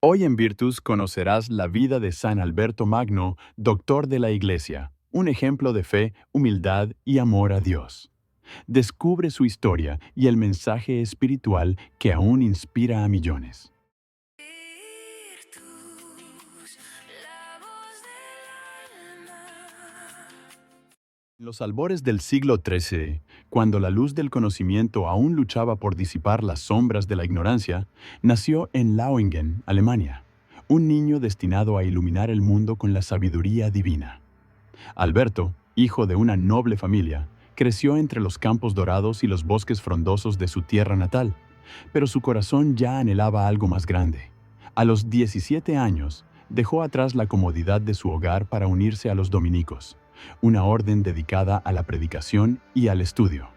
Hoy en Virtus conocerás la vida de San Alberto Magno, doctor de la Iglesia, un ejemplo de fe, humildad y amor a Dios. Descubre su historia y el mensaje espiritual que aún inspira a millones. En los albores del siglo XIII, cuando la luz del conocimiento aún luchaba por disipar las sombras de la ignorancia, nació en Lauingen, Alemania, un niño destinado a iluminar el mundo con la sabiduría divina. Alberto, hijo de una noble familia, creció entre los campos dorados y los bosques frondosos de su tierra natal, pero su corazón ya anhelaba algo más grande. A los 17 años, dejó atrás la comodidad de su hogar para unirse a los dominicos, una orden dedicada a la predicación y al estudio.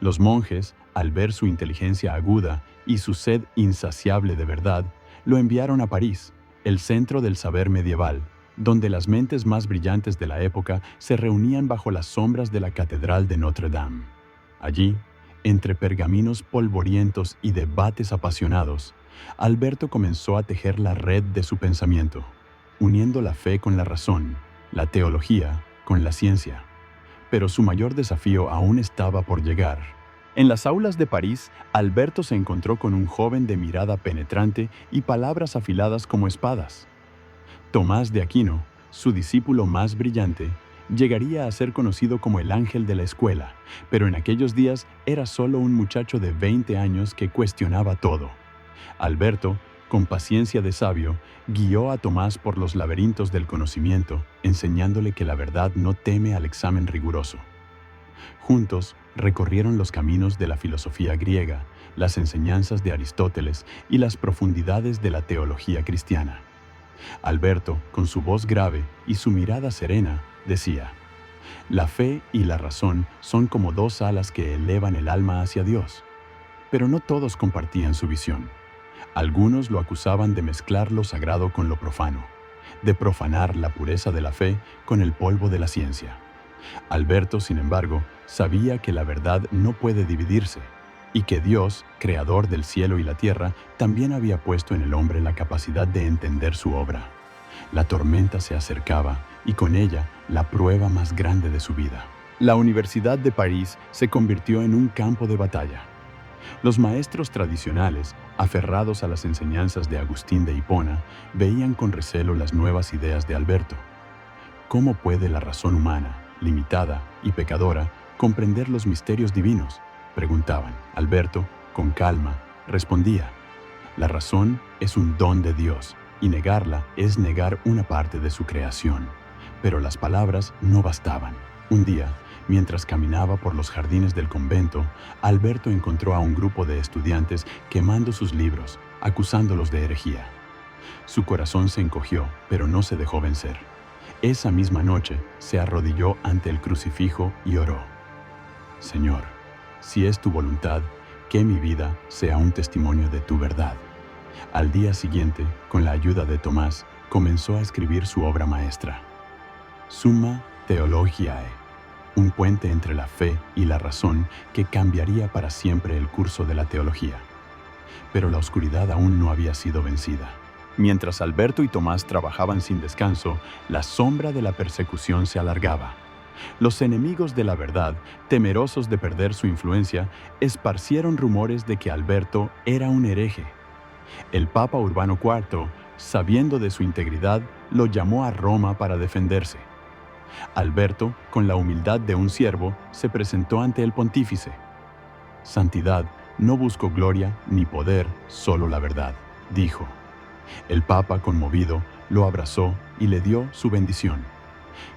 Los monjes, al ver su inteligencia aguda y su sed insaciable de verdad, lo enviaron a París, el centro del saber medieval, donde las mentes más brillantes de la época se reunían bajo las sombras de la Catedral de Notre Dame. Allí, entre pergaminos polvorientos y debates apasionados, Alberto comenzó a tejer la red de su pensamiento, uniendo la fe con la razón, la teología con la ciencia. Pero su mayor desafío aún estaba por llegar. En las aulas de París, Alberto se encontró con un joven de mirada penetrante y palabras afiladas como espadas. Tomás de Aquino, su discípulo más brillante, llegaría a ser conocido como el ángel de la escuela, pero en aquellos días era solo un muchacho de 20 años que cuestionaba todo. Alberto, con paciencia de sabio, guió a Tomás por los laberintos del conocimiento, enseñándole que la verdad no teme al examen riguroso. Juntos recorrieron los caminos de la filosofía griega, las enseñanzas de Aristóteles y las profundidades de la teología cristiana. Alberto, con su voz grave y su mirada serena, decía: «La fe y la razón son como dos alas que elevan el alma hacia Dios». Pero no todos compartían su visión. Algunos lo acusaban de mezclar lo sagrado con lo profano, de profanar la pureza de la fe con el polvo de la ciencia. Alberto, sin embargo, sabía que la verdad no puede dividirse y que Dios, creador del cielo y la tierra, también había puesto en el hombre la capacidad de entender su obra. La tormenta se acercaba y con ella la prueba más grande de su vida. La Universidad de París se convirtió en un campo de batalla. Los maestros tradicionales, aferrados a las enseñanzas de Agustín de Hipona, veían con recelo las nuevas ideas de Alberto. ¿Cómo puede la razón humana, limitada y pecadora, comprender los misterios divinos?, preguntaban. Alberto, con calma, respondía: «La razón es un don de Dios, y negarla es negar una parte de su creación». Pero las palabras no bastaban. Un día, mientras caminaba por los jardines del convento, Alberto encontró a un grupo de estudiantes quemando sus libros, acusándolos de herejía. Su corazón se encogió, pero no se dejó vencer. Esa misma noche se arrodilló ante el crucifijo y oró: «Señor, si es tu voluntad, que mi vida sea un testimonio de tu verdad». Al día siguiente, con la ayuda de Tomás, comenzó a escribir su obra maestra, Summa Theologiae, un puente entre la fe y la razón que cambiaría para siempre el curso de la teología. Pero la oscuridad aún no había sido vencida. Mientras Alberto y Tomás trabajaban sin descanso, la sombra de la persecución se alargaba. Los enemigos de la verdad, temerosos de perder su influencia, esparcieron rumores de que Alberto era un hereje. El Papa Urbano IV, sabiendo de su integridad, lo llamó a Roma para defenderse. Alberto, con la humildad de un siervo, se presentó ante el pontífice. «Santidad, no busco gloria ni poder, solo la verdad», dijo. El Papa, conmovido, lo abrazó y le dio su bendición.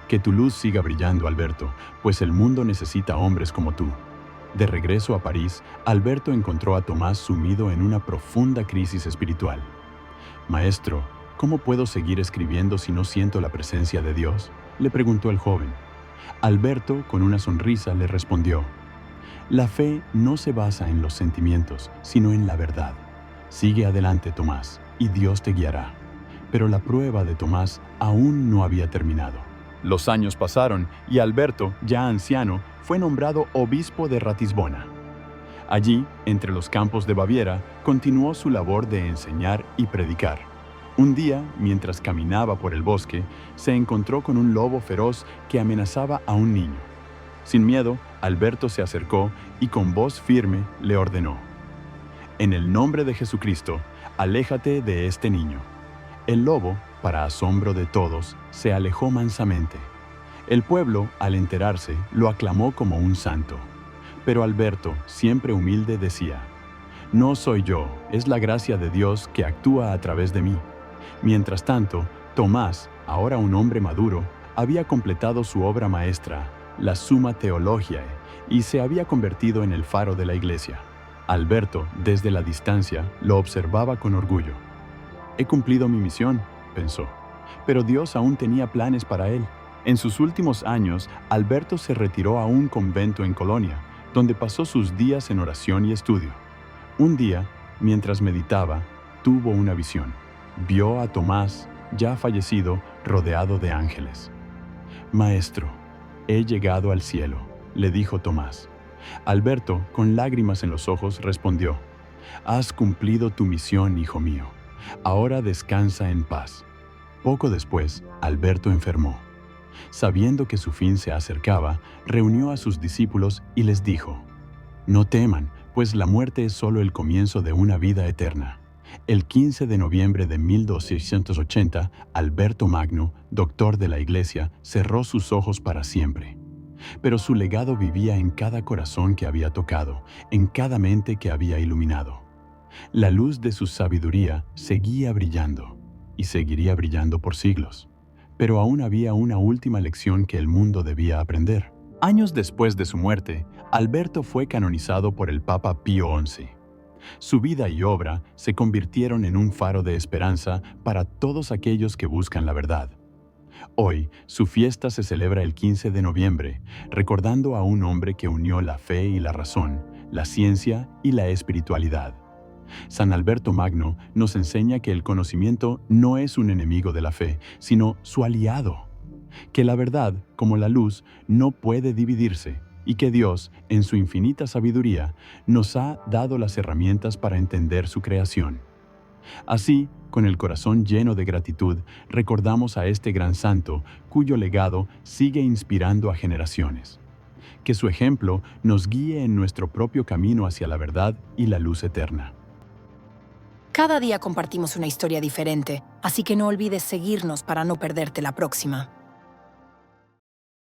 «Que tu luz siga brillando, Alberto, pues el mundo necesita hombres como tú». De regreso a París, Alberto encontró a Tomás sumido en una profunda crisis espiritual. «Maestro, ¿cómo puedo seguir escribiendo si no siento la presencia de Dios?», le preguntó el joven. Alberto, con una sonrisa, le respondió: «La fe no se basa en los sentimientos, sino en la verdad. Sigue adelante, Tomás, y Dios te guiará». Pero la prueba de Tomás aún no había terminado. Los años pasaron y Alberto, ya anciano, fue nombrado obispo de Ratisbona. Allí, entre los campos de Baviera, continuó su labor de enseñar y predicar. Un día, mientras caminaba por el bosque, se encontró con un lobo feroz que amenazaba a un niño. Sin miedo, Alberto se acercó y con voz firme le ordenó: «En el nombre de Jesucristo, aléjate de este niño». El lobo, para asombro de todos, se alejó mansamente. El pueblo, al enterarse, lo aclamó como un santo. Pero Alberto, siempre humilde, decía: «No soy yo, es la gracia de Dios que actúa a través de mí». Mientras tanto, Tomás, ahora un hombre maduro, había completado su obra maestra, la Summa Theologiae, y se había convertido en el faro de la Iglesia. Alberto, desde la distancia, lo observaba con orgullo. «He cumplido mi misión», pensó, pero Dios aún tenía planes para él. En sus últimos años, Alberto se retiró a un convento en Colonia, donde pasó sus días en oración y estudio. Un día, mientras meditaba, tuvo una visión. Vio a Tomás, ya fallecido, rodeado de ángeles. «Maestro, he llegado al cielo», le dijo Tomás. Alberto, con lágrimas en los ojos, respondió: «Has cumplido tu misión, hijo mío. Ahora descansa en paz». Poco después, Alberto enfermó. Sabiendo que su fin se acercaba, reunió a sus discípulos y les dijo: «No teman, pues la muerte es solo el comienzo de una vida eterna». El 15 de noviembre de 1280, Alberto Magno, doctor de la Iglesia, cerró sus ojos para siempre. Pero su legado vivía en cada corazón que había tocado, en cada mente que había iluminado. La luz de su sabiduría seguía brillando, y seguiría brillando por siglos. Pero aún había una última lección que el mundo debía aprender. Años después de su muerte, Alberto fue canonizado por el Papa Pío XI. Su vida y obra se convirtieron en un faro de esperanza para todos aquellos que buscan la verdad. Hoy, su fiesta se celebra el 15 de noviembre, recordando a un hombre que unió la fe y la razón, la ciencia y la espiritualidad. San Alberto Magno nos enseña que el conocimiento no es un enemigo de la fe, sino su aliado. Que la verdad, como la luz, no puede dividirse, y que Dios, en su infinita sabiduría, nos ha dado las herramientas para entender su creación. Así, con el corazón lleno de gratitud, recordamos a este gran santo, cuyo legado sigue inspirando a generaciones. Que su ejemplo nos guíe en nuestro propio camino hacia la verdad y la luz eterna. Cada día compartimos una historia diferente, así que no olvides seguirnos para no perderte la próxima.